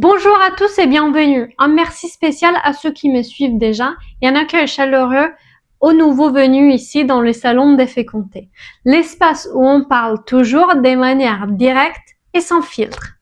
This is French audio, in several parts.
Bonjour à tous et bienvenue. Un merci spécial à ceux qui me suivent déjà et un accueil chaleureux aux nouveaux venus ici dans le salon des fécondés, l'espace où on parle toujours de manière directe et sans filtre.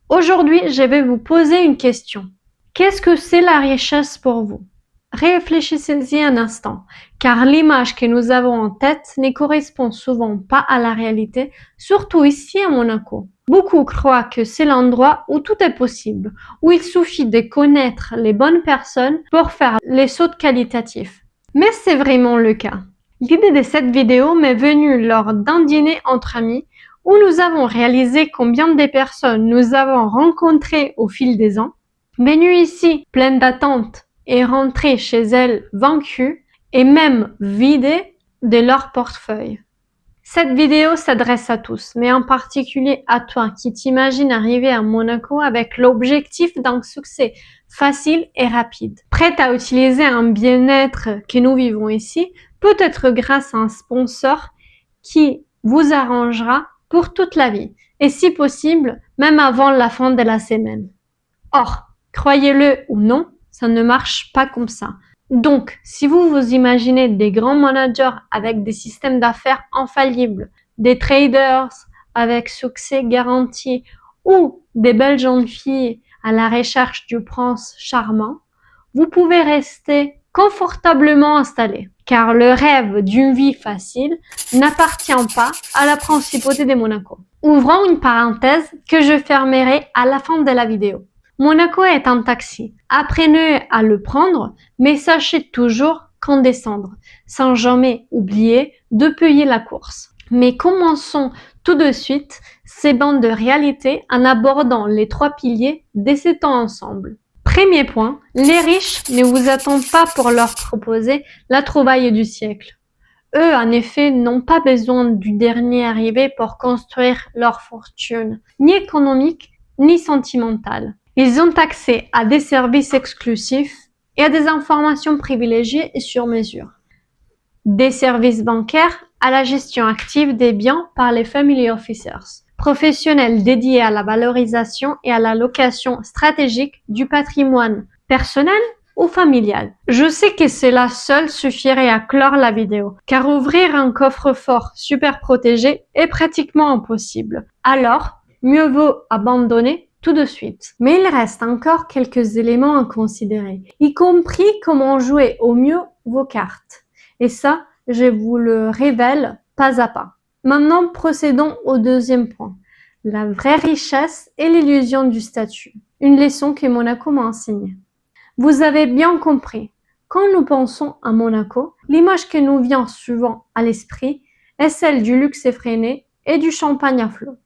Aujourd'hui, je vais vous poser une question. Qu'est-ce que c'est la richesse pour vous? Réfléchissez-y un instant, car l'image que nous avons en tête ne correspond souvent pas à la réalité, surtout ici à Monaco. Beaucoup croient que c'est l'endroit où tout est possible, où il suffit de connaître les bonnes personnes pour faire les sauts qualitatifs. Mais c'est vraiment le cas. L'idée de cette vidéo m'est venue lors d'un dîner entre amis où nous avons réalisé combien de personnes nous avons rencontrées au fil des ans, venues ici pleines d'attentes et rentrées chez elles vaincues et même vidées de leur portefeuille. Cette vidéo s'adresse à tous, mais en particulier à toi qui t'imagines arriver à Monaco avec l'objectif d'un succès facile et rapide. Prête à utiliser un bien-être que nous vivons ici, peut-être grâce à un sponsor qui vous arrangera pour toute la vie, et si possible, même avant la fin de la semaine. Or, croyez-le ou non, ça ne marche pas comme ça. Donc, si vous vous imaginez des grands managers avec des systèmes d'affaires infaillibles, des traders avec succès garanti ou des belles jeunes filles à la recherche du prince charmant, vous pouvez rester confortablement installé, car le rêve d'une vie facile n'appartient pas à la principauté de Monaco. Ouvrons une parenthèse que je fermerai à la fin de la vidéo. Monaco est un taxi. Apprenez à le prendre, mais sachez toujours quand descendre, sans jamais oublier de payer la course. Mais commençons tout de suite ces bandes de réalité en abordant les 3 piliers de ces temps ensemble. Premier point, les riches ne vous attendent pas pour leur proposer la trouvaille du siècle. Eux, en effet, n'ont pas besoin du dernier arrivé pour construire leur fortune, ni économique, ni sentimentale. Ils ont accès à des services exclusifs et à des informations privilégiées et sur mesure. Des services bancaires à la gestion active des biens par les family officers, professionnels dédiés à la valorisation et à la location stratégique du patrimoine personnel ou familial. Je sais que cela seul suffirait à clore la vidéo, car ouvrir un coffre-fort super protégé est pratiquement impossible. Alors, mieux vaut abandonner tout de suite. Mais il reste encore quelques éléments à considérer, y compris comment jouer au mieux vos cartes. Et ça, je vous le révèle pas à pas. Maintenant, procédons au deuxième point. La vraie richesse et l'illusion du statut. Une leçon que Monaco m'a enseignée. Vous avez bien compris. Quand nous pensons à Monaco, l'image qui nous vient souvent à l'esprit est celle du luxe effréné et du champagne à flot.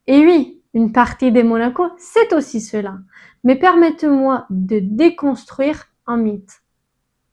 Et oui, une partie de Monaco, c'est aussi cela. Mais permettez-moi de déconstruire un mythe.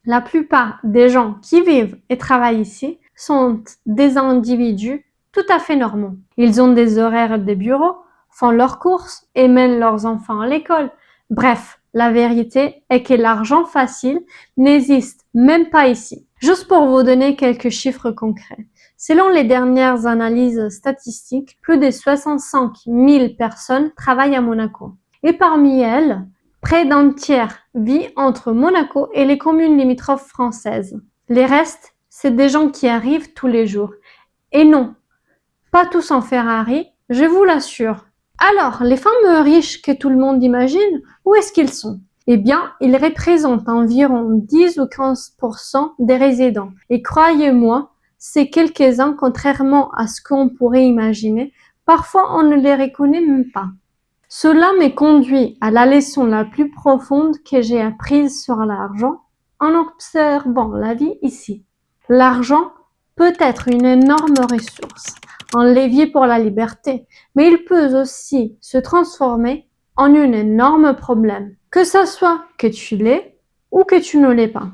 La plupart des gens qui vivent et travaillent ici sont des individus tout à fait normaux. Ils ont des horaires de bureau, font leurs courses et mènent leurs enfants à l'école. Bref, la vérité est que l'argent facile n'existe même pas ici. Juste pour vous donner quelques chiffres concrets. Selon les dernières analyses statistiques, plus de 65 000 personnes travaillent à Monaco. Et parmi elles, près d'un tiers vit entre Monaco et les communes limitrophes françaises. Les restes, c'est des gens qui arrivent tous les jours. Et non, pas tous en Ferrari, je vous l'assure. Alors, les fameux riches que tout le monde imagine, où est-ce qu'ils sont? Eh bien, ils représentent environ 10 ou 15% des résidents. Et croyez-moi, ces quelques-uns, contrairement à ce qu'on pourrait imaginer, parfois on ne les reconnaît même pas. Cela me conduit à la leçon la plus profonde que j'ai apprise sur l'argent en observant la vie ici. L'argent peut être une énorme ressource, un levier pour la liberté, mais il peut aussi se transformer en un énorme problème, que ce soit que tu l'aies ou que tu ne l'aies pas.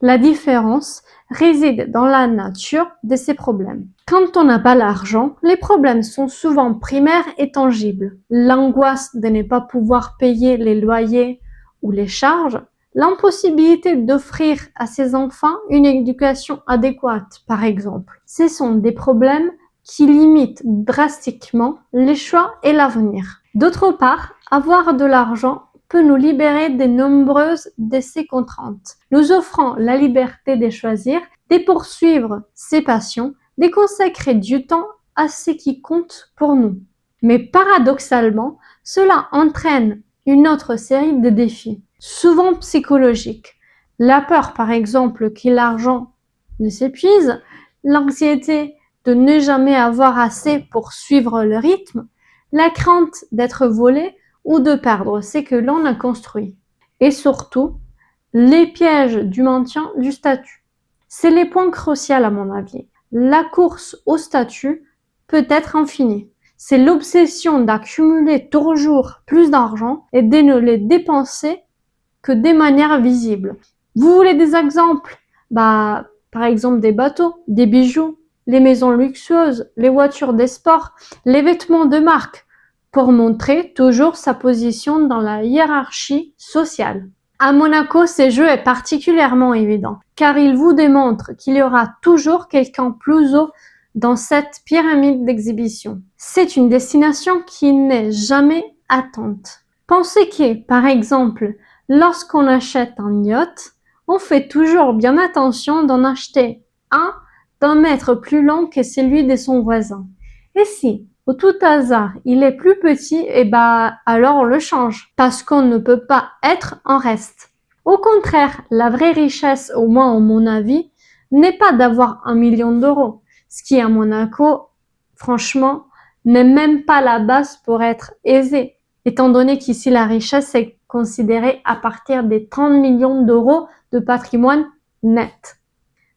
La différence réside dans la nature de ces problèmes. Quand on n'a pas l'argent, les problèmes sont souvent primaires et tangibles. L'angoisse de ne pas pouvoir payer les loyers ou les charges, l'impossibilité d'offrir à ses enfants une éducation adéquate, par exemple. Ce sont des problèmes qui limitent drastiquement les choix et l'avenir. D'autre part, avoir de l'argent peut nous libérer de nombreuses de ces contraintes, nous offrant la liberté de choisir, de poursuivre ses passions, de consacrer du temps à ce qui compte pour nous. Mais paradoxalement, cela entraîne une autre série de défis, souvent psychologiques. La peur, par exemple, que l'argent ne s'épuise, l'anxiété de ne jamais avoir assez pour suivre le rythme, la crainte d'être volé ou de perdre ce que l'on a construit. Et surtout, les pièges du maintien du statut. C'est les points cruciaux à mon avis. La course au statut peut être infinie. C'est l'obsession d'accumuler toujours plus d'argent et de ne le dépenser que de manière visible. Vous voulez des exemples? Par exemple des bateaux, des bijoux, les maisons luxueuses, les voitures des sports, les vêtements de marque, pour montrer toujours sa position dans la hiérarchie sociale. À Monaco, ce jeu est particulièrement évident, car il vous démontre qu'il y aura toujours quelqu'un plus haut dans cette pyramide d'exhibition. C'est une destination qui n'est jamais atteinte. Pensez que, par exemple, lorsqu'on achète un yacht, on fait toujours bien attention d'en acheter un d'un mètre plus long que celui de son voisin. Et si, au tout hasard, il est plus petit, alors on le change, parce qu'on ne peut pas être en reste. Au contraire, la vraie richesse, au moins à mon avis, n'est pas d'avoir 1 million d'euros, ce qui à Monaco, franchement, n'est même pas la base pour être aisé, étant donné qu'ici la richesse est considérée à partir des 30 millions d'euros de patrimoine net.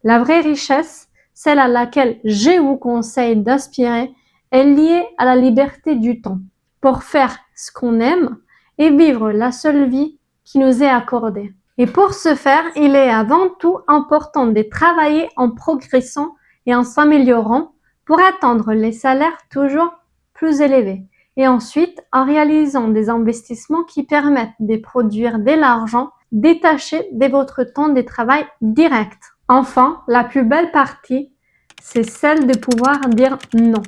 La vraie richesse, celle à laquelle je vous conseille d'aspirer, est liée à la liberté du temps, pour faire ce qu'on aime et vivre la seule vie qui nous est accordée. Et pour ce faire, il est avant tout important de travailler en progressant et en s'améliorant pour atteindre les salaires toujours plus élevés. Et ensuite, en réalisant des investissements qui permettent de produire de l'argent détaché de votre temps de travail direct. Enfin, la plus belle partie, c'est celle de pouvoir dire non.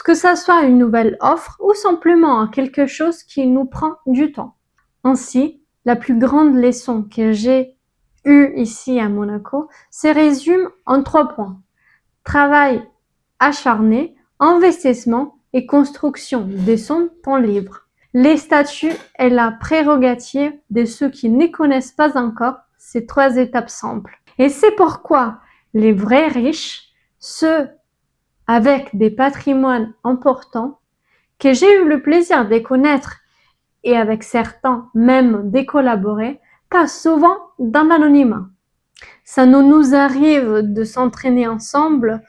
Que ça soit une nouvelle offre ou simplement quelque chose qui nous prend du temps. Ainsi, la plus grande leçon que j'ai eue ici à Monaco se résume en 3 points. Travail acharné, investissement et construction de son temps libre. Les statuts est la prérogative de ceux qui ne connaissent pas encore ces 3 étapes simples. Et c'est pourquoi les vrais riches, ceux avec des patrimoines importants, que j'ai eu le plaisir de connaître et avec certains même de collaborer, passent souvent dans l'anonymat. Ça nous arrive de s'entraîner ensemble.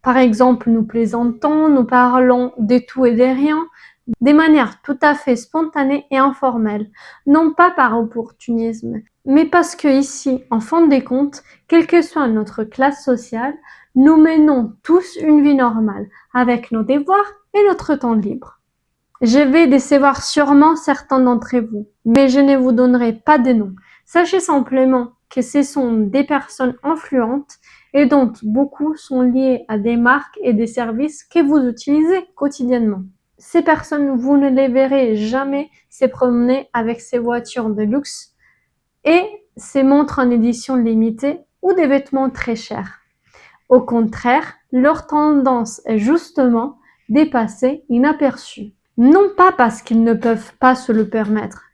Par exemple, nous plaisantons, nous parlons de tout et de rien, de manière tout à fait spontanée et informelle, non pas par opportunisme, mais parce que ici, en fin de compte, quelle que soit notre classe sociale, nous menons tous une vie normale, avec nos devoirs et notre temps libre. Je vais décevoir sûrement certains d'entre vous, mais je ne vous donnerai pas de noms. Sachez simplement que ce sont des personnes influentes et dont beaucoup sont liées à des marques et des services que vous utilisez quotidiennement. Ces personnes, vous ne les verrez jamais se promener avec ces voitures de luxe et ces montres en édition limitée ou des vêtements très chers. Au contraire, leur tendance est justement de passer inaperçus. Non pas parce qu'ils ne peuvent pas se le permettre,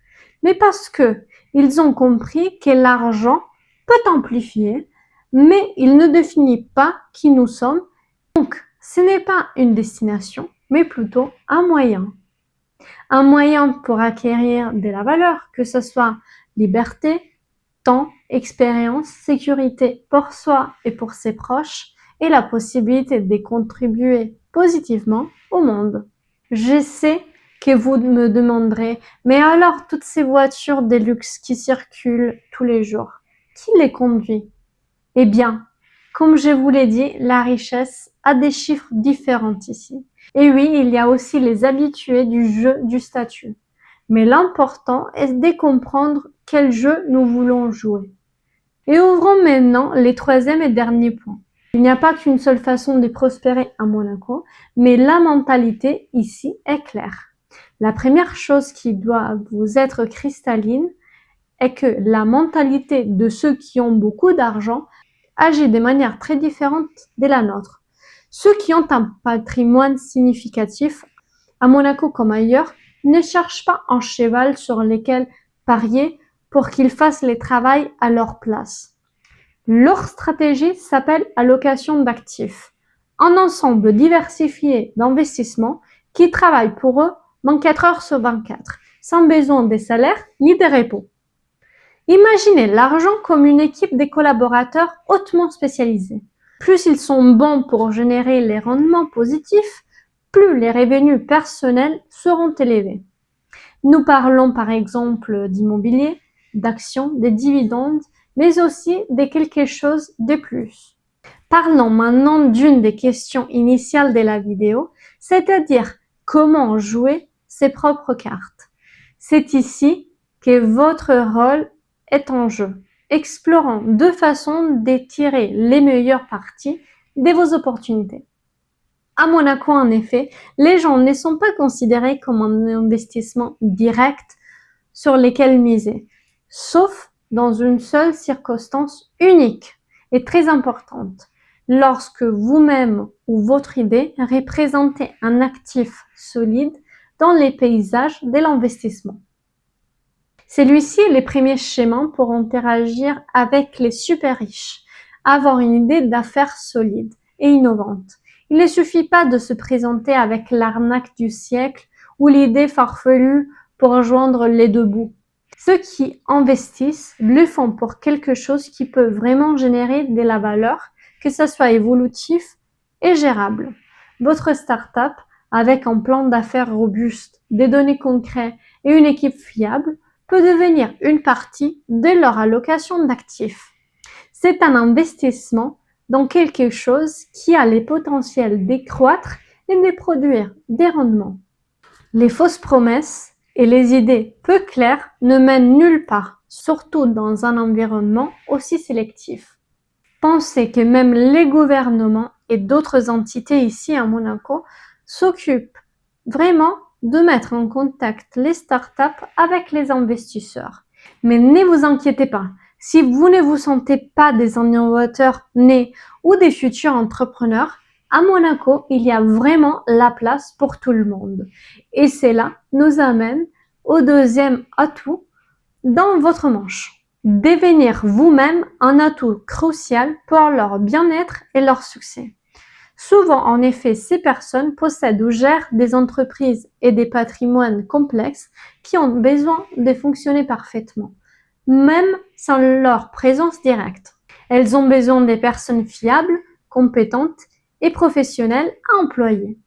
mais parce que ils ont compris que l'argent peut amplifier, mais il ne définit pas qui nous sommes. Donc, ce n'est pas une destination, mais plutôt un moyen. Un moyen pour acquérir de la valeur, que ce soit liberté, temps, expérience, sécurité pour soi et pour ses proches, et la possibilité de contribuer positivement au monde. Je sais que vous me demanderez, mais alors toutes ces voitures de luxe qui circulent tous les jours, qui les conduit? Eh bien, comme je vous l'ai dit, la richesse a des chiffres différents ici. Et oui, il y a aussi les habitués du jeu du statut. Mais l'important est de comprendre quel jeu nous voulons jouer. Et ouvrons maintenant les 3e et dernier points. Il n'y a pas qu'une seule façon de prospérer à Monaco, mais la mentalité ici est claire. La première chose qui doit vous être cristalline est que la mentalité de ceux qui ont beaucoup d'argent agit de manière très différente de la nôtre. Ceux qui ont un patrimoine significatif, à Monaco comme ailleurs, ne cherchent pas un cheval sur lequel parier pour qu'ils fassent les travaux à leur place. Leur stratégie s'appelle allocation d'actifs, un ensemble diversifié d'investissements qui travaillent pour eux 24 heures sur 24, sans besoin des salaires ni des repos. Imaginez l'argent comme une équipe de collaborateurs hautement spécialisés. Plus ils sont bons pour générer les rendements positifs, plus les revenus personnels seront élevés. Nous parlons par exemple d'immobilier, d'actions, des dividendes, mais aussi de quelque chose de plus. Parlons maintenant d'une des questions initiales de la vidéo, c'est-à-dire comment jouer ses propres cartes. C'est ici que votre rôle est en jeu. Explorons deux façons de tirer les meilleures parties de vos opportunités. À Monaco, en effet, les gens ne sont pas considérés comme un investissement direct sur lesquels miser, sauf dans une seule circonstance unique et très importante, lorsque vous-même ou votre idée représentez un actif solide dans les paysages de l'investissement. Celui-ci est le premier schéma pour interagir avec les super riches, avoir une idée d'affaires solide et innovante. Il ne suffit pas de se présenter avec l'arnaque du siècle ou l'idée farfelue pour joindre les deux bouts. Ceux qui investissent le font pour quelque chose qui peut vraiment générer de la valeur, que ce soit évolutif et gérable. Votre start-up, avec un plan d'affaires robuste, des données concrètes et une équipe fiable, peut devenir une partie de leur allocation d'actifs. C'est un investissement dans quelque chose qui a le potentiel de croître et de produire des rendements. Les fausses promesses et les idées peu claires ne mènent nulle part, surtout dans un environnement aussi sélectif. Pensez que même les gouvernements et d'autres entités ici à Monaco s'occupent vraiment de mettre en contact les startups avec les investisseurs. Mais ne vous inquiétez pas, si vous ne vous sentez pas des innovateurs nés ou des futurs entrepreneurs, à Monaco, il y a vraiment la place pour tout le monde. Et cela nous amène au deuxième atout dans votre manche. Devenir vous-même un atout crucial pour leur bien-être et leur succès. Souvent, en effet, ces personnes possèdent ou gèrent des entreprises et des patrimoines complexes qui ont besoin de fonctionner parfaitement, même sans leur présence directe. Elles ont besoin des personnes fiables, compétentes et professionnelles à employer.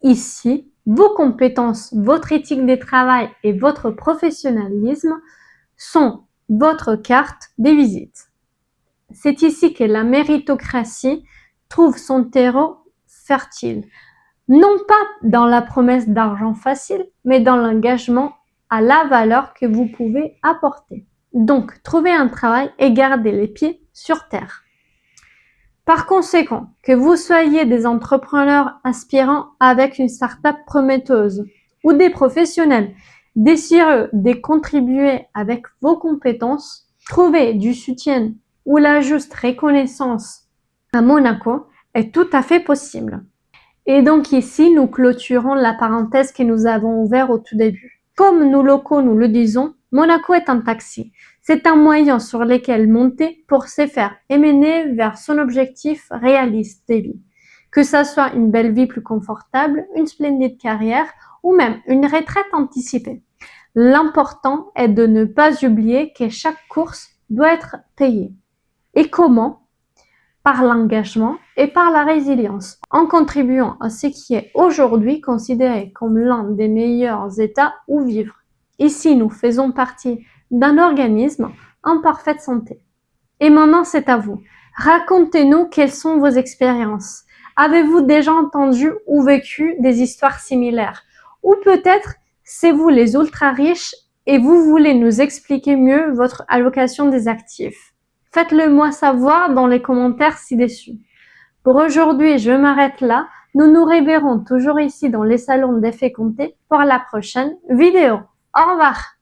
Ici, vos compétences, votre éthique de travail et votre professionnalisme sont votre carte de visite. C'est ici que la méritocratie trouve son terreau fertile, non pas dans la promesse d'argent facile, mais dans l'engagement à la valeur que vous pouvez apporter. Donc, trouvez un travail et gardez les pieds sur terre. Par conséquent, que vous soyez des entrepreneurs aspirants avec une start-up prometteuse ou des professionnels désireux de contribuer avec vos compétences, trouver du soutien ou la juste reconnaissance à Monaco est tout à fait possible. Et donc ici, nous clôturons la parenthèse que nous avons ouverte au tout début. Comme nous locaux nous le disons, Monaco est un taxi. C'est un moyen sur lequel monter pour se faire émener vers son objectif réaliste de vie. Que ça soit une belle vie plus confortable, une splendide carrière ou même une retraite anticipée. L'important est de ne pas oublier que chaque course doit être payée. Et comment ? Par l'engagement et par la résilience, en contribuant à ce qui est aujourd'hui considéré comme l'un des meilleurs états où vivre. Ici, nous faisons partie d'un organisme en parfaite santé. Et maintenant, c'est à vous. Racontez-nous quelles sont vos expériences. Avez-vous déjà entendu ou vécu des histoires similaires? Ou peut-être, c'est vous les ultra riches et vous voulez nous expliquer mieux votre allocation des actifs. Faites-le moi savoir dans les commentaires ci-dessus. Pour aujourd'hui, je m'arrête là. Nous nous reverrons toujours ici dans les salons des fécondés pour la prochaine vidéo. Au revoir!